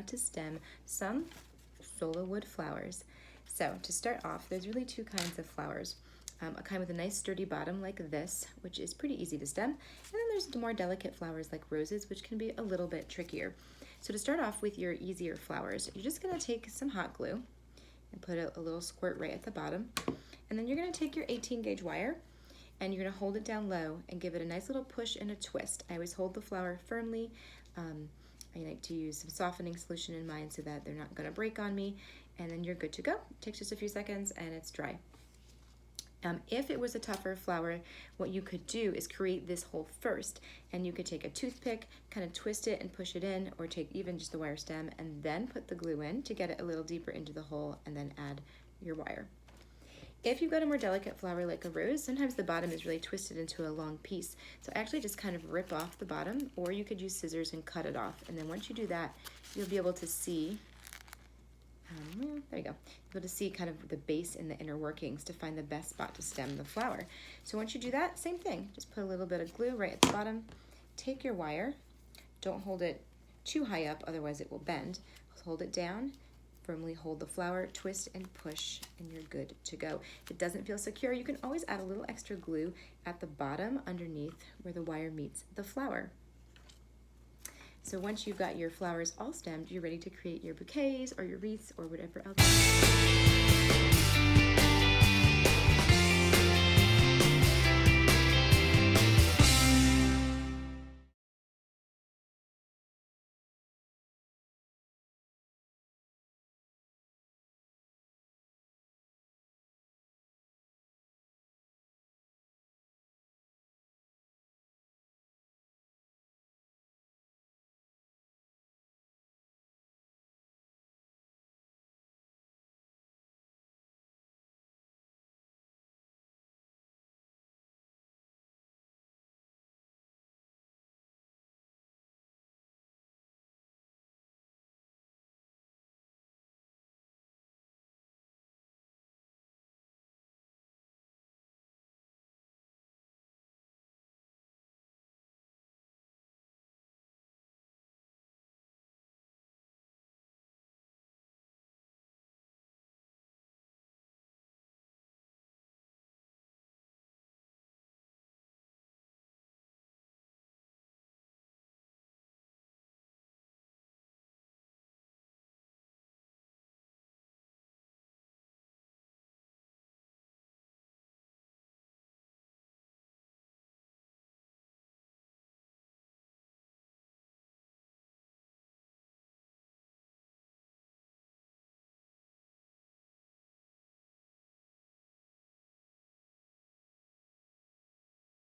to stem some sola wood flowers. So to start off, there's really two kinds of flowers. A kind with a nice sturdy bottom like this, which is pretty easy to stem, and then there's the more delicate flowers like roses, which can be a little bit trickier. So to start off with your easier flowers, you're just going to take some hot glue and put a little squirt right at the bottom, and then you're going to take your 18 gauge wire and you're going to hold it down low and give it a nice little push and a twist. I always hold the flower firmly. I like to use some softening solution in mine so that they're not going to break on me, and then you're good to go. It takes just a few seconds and it's dry. If it was a tougher flower, what you could do is create this hole first, and you could take a toothpick, kind of twist it and push it in, or take even just the wire stem and then put the glue in to get it a little deeper into the hole, and then add your wire. If you've got a more delicate flower like a rose, sometimes the bottom is really twisted into a long piece. So actually just kind of rip off the bottom, or you could use scissors and cut it off. And then once you do that, you'll be able to see there you go. You'll be able to see kind of the base and the inner workings to find the best spot to stem the flower. So once you do that, same thing. Just put a little bit of glue right at the bottom. Take your wire. Don't hold it too high up, otherwise it will bend. Hold it down. Firmly hold the flower, twist and push, and you're good to go. If it doesn't feel secure, you can always add a little extra glue at the bottom underneath where the wire meets the flower. So once you've got your flowers all stemmed, you're ready to create your bouquets or your wreaths or whatever else.